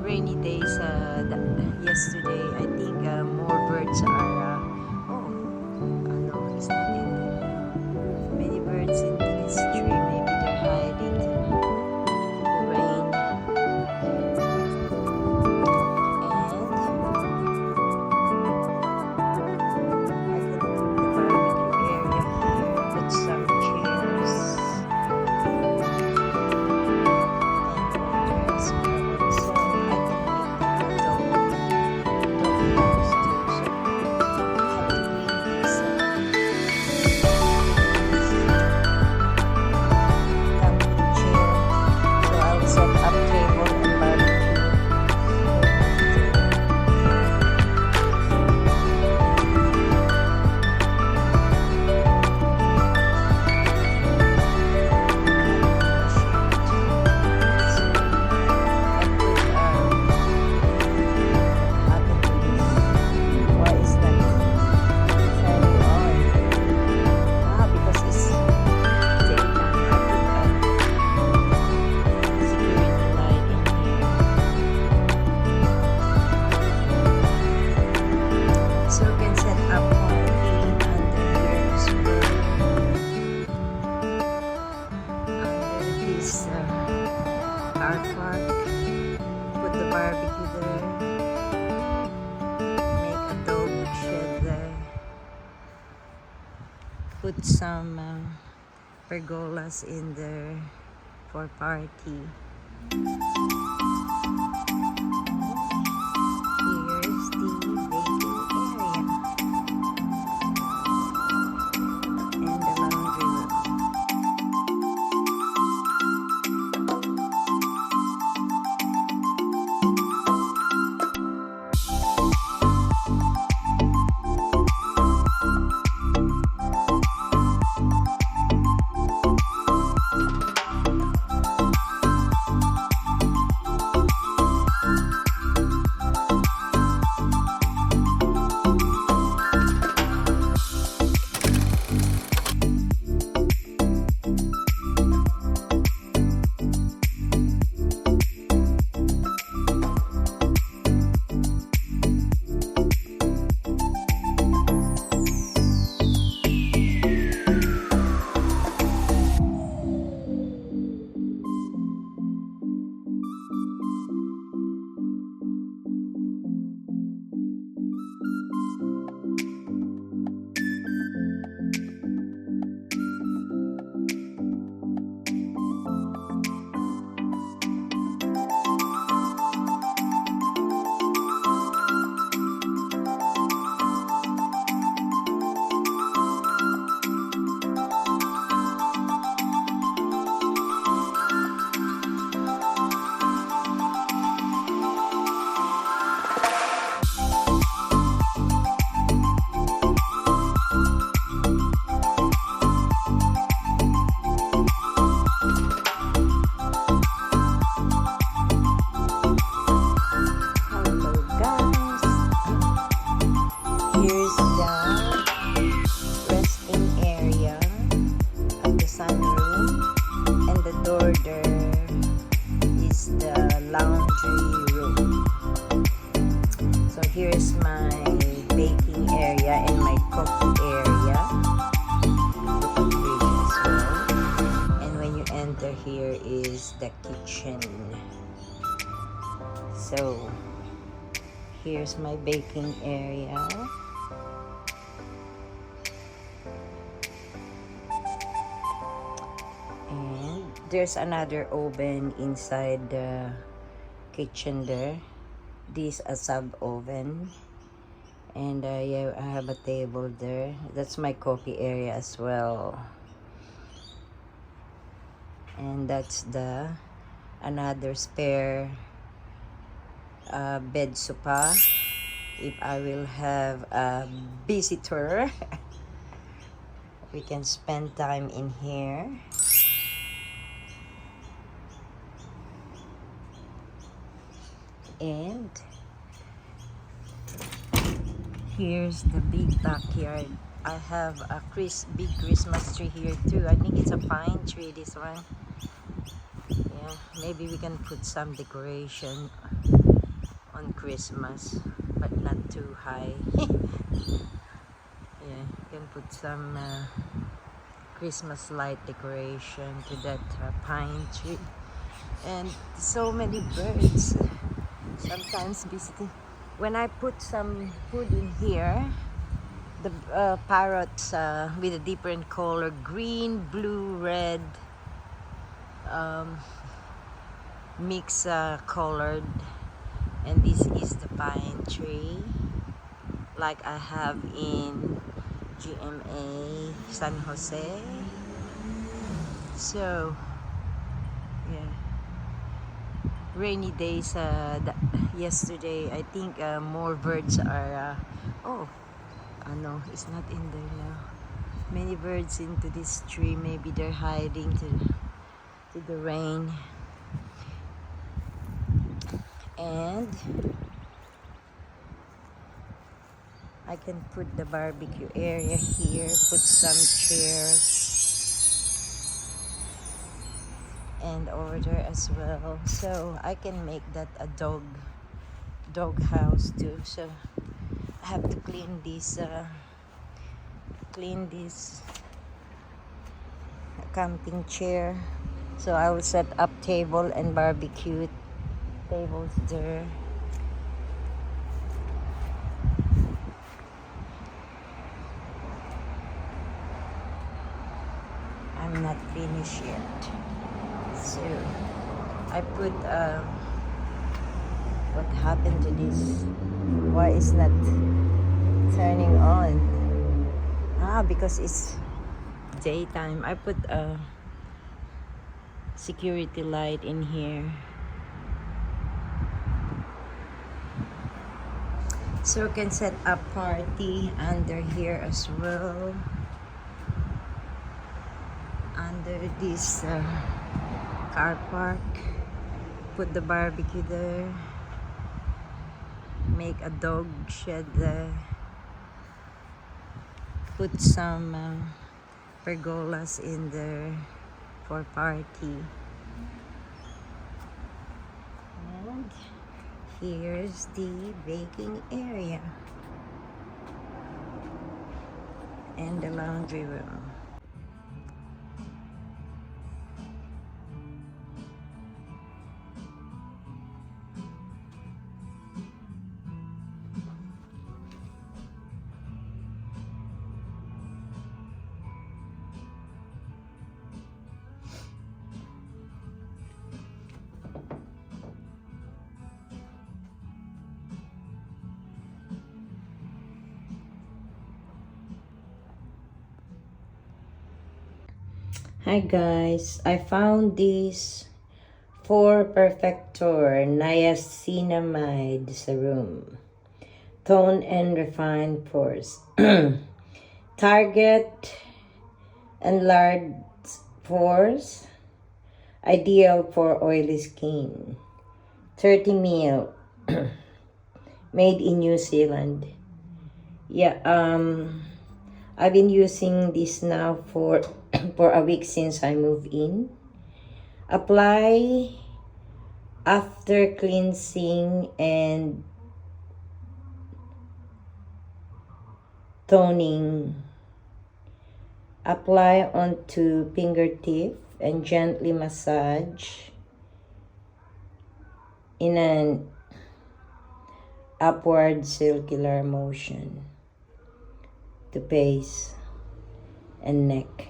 rainy days yesterday, I think more birds are no, it's not in there. Many birds in this tree. Maybe they're hiding the rain. And I can put the barbecue area here, put some chairs, and there's probably so I can make dog house too. So I have to clean this camping chair. So I'll set up table and barbecue car park, put the barbecue there, make a dog shed there, put some pergolas in there for party. Here's the baking area and the laundry room. Here's the resting area of the sunroom, and the door there is the laundry room. So here's my baking area and my coffee area, the fridge as well. And when you enter, here is the kitchen. So here's my baking area. And there's another oven inside the kitchen there. This a sub oven. And yeah, I have a table there. That's my coffee area as well. And that's the another spare bed sofa if I will have a visitor. We can spend time in here. And here's the big backyard. I have a big Christmas tree here too. I think it's a pine tree, this one. Yeah, maybe we can put some decoration Christmas, but not too high. Yeah, you can put some Christmas light decoration to that pine tree. And so many birds sometimes visiting. When I put some food in here, the parrots with a different color, green, blue, red, mix colored, and this is the pine tree like I have in GMA San Jose. So yeah, rainy days. Yesterday I think more birds are oh no, it's not in there now. Many birds into this tree. Maybe they're hiding to the rain. And I can put the barbecue area here, put some chairs, and over there as well. So I can make that a dog house too. So I have to clean this camping chair. So I will set up table and barbecue tables there. I'm not finished yet. So I put what happened to this? Why is not turning on? Because it's daytime. I put a security light in here. So you can set up party under here as well. Under this car park. Put the barbecue there. Make a dog shed there. Put some pergolas in there for party. And here's the baking area and the laundry room. Hi guys, I found this 4 Perfector Niacinamide Serum. Tone and refine pores. Target enlarged pores. Ideal for oily skin. 30 ml. Made in New Zealand. Yeah, I've been using this now for a week since I moved in. Apply after cleansing and toning. Apply onto fingertip and gently massage in an upward circular motion to face and neck.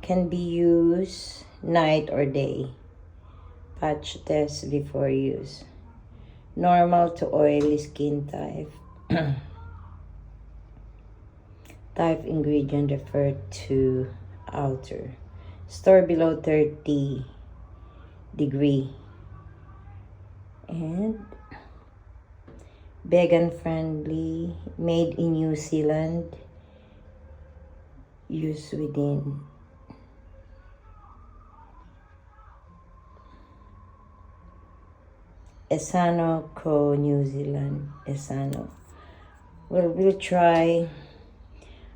Can be used night or day. Patch test before use. Normal to oily skin type. Type ingredient referred to outer. Store below 30 degree. And vegan friendly, made in New Zealand, used within. Esano Co. New Zealand. Esano. Well, we'll try.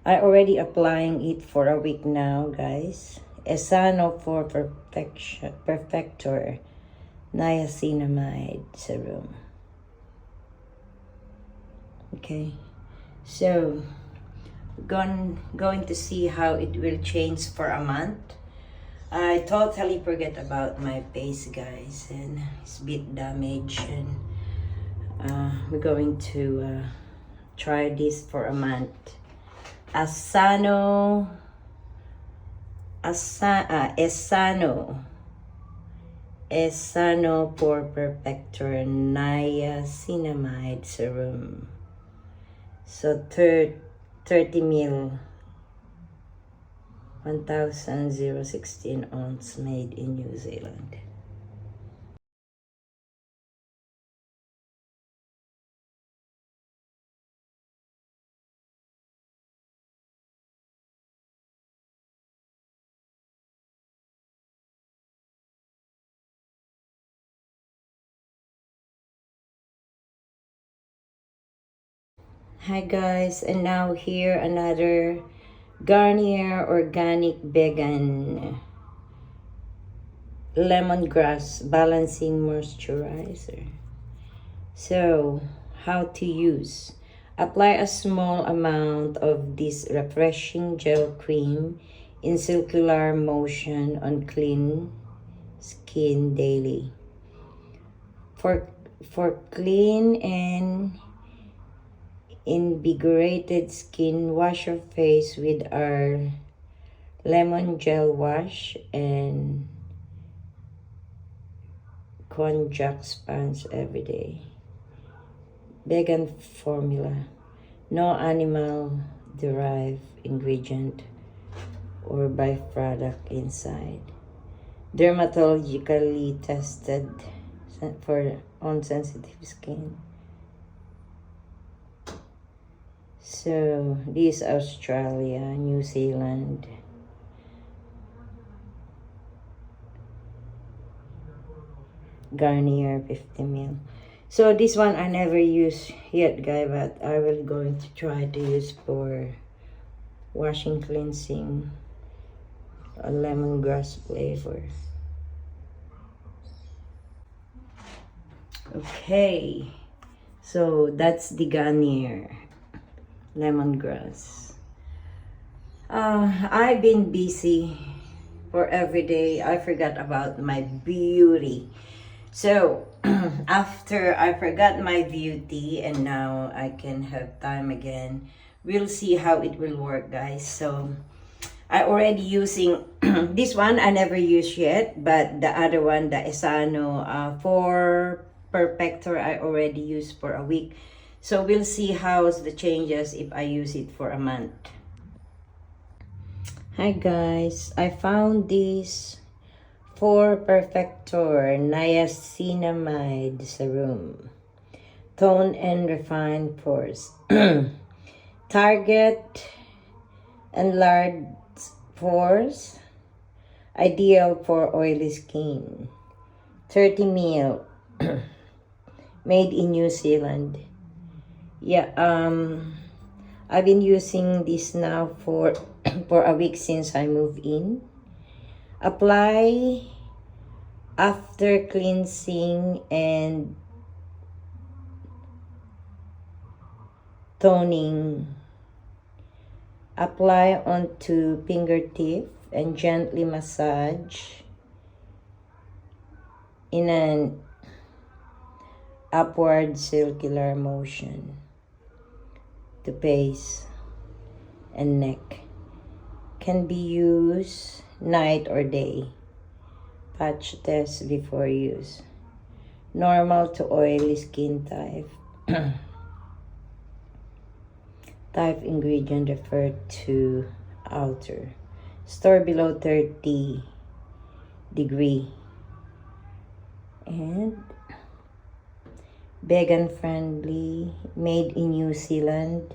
I already applying it for a week now, guys. Esano for Perfector Niacinamide Serum. Okay, so going to see how it will change for a month. I totally forget about my face, guys, and it's a bit damaged, and we're going to try this for a month. Esano Pore Perfector Niacinamide Serum. So 30 ml, 1,016 ounce, made in New Zealand. Hi guys, and now here another Garnier Organic Vegan Lemongrass Balancing Moisturizer. So, how to use. Apply a small amount of this refreshing gel cream in circular motion on clean skin daily. For clean and invigorated skin, wash your face with our lemon gel wash and konjac sponge every day. Vegan formula. No animal derived ingredient or byproduct inside. Dermatologically tested for on sensitive skin. So this Australia, New Zealand. Garnier 50 ml. So this one I never use yet, guys, but I will going to try to use for washing, cleansing, a lemongrass flavor. Okay, so that's the Garnier lemongrass. I've been busy for every day. I forgot about my beauty. So after I forgot my beauty and now I can have time again, we'll see how it will work, guys. So I already using this one I never used yet, but the other one, the Esano for Perfector, I already used for a week. So we'll see how's the changes if I use it for a month. Hi guys, I found this for Perfector Niacinamide Serum. Tone and refine pores. Target enlarged pores. Ideal for oily skin. 30 ml. Made in New Zealand. Yeah, I've been using this now for for a week since I moved in. Apply after cleansing and toning. Apply onto fingertip and gently massage in an upward circular motion to face and neck. Can be used night or day. Patch test before use. Normal to oily skin type. Type ingredient referred to outer. Store below 30°. And vegan friendly, made in New Zealand,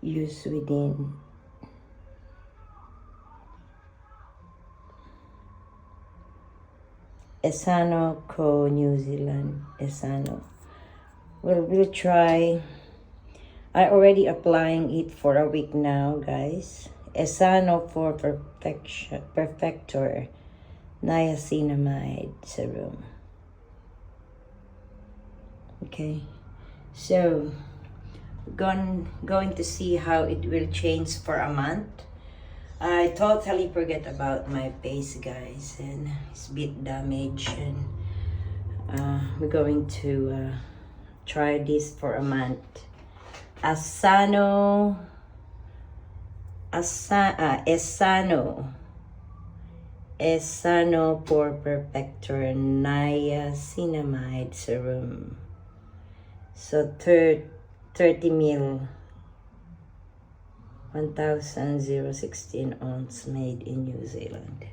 used within Esano Co. New Zealand. Esano. Well, we'll try. I already applying it for a week now, guys. Esano for Perfector Niacinamide Serum. Okay, So going to see how it will change for a month. I totally forget about my face, guys, and it's a bit damaged, and we're going to try this for a month. Esano Pore Perfector Niacinamide Serum. So 30 ml, 1,016 ounce, made in New Zealand.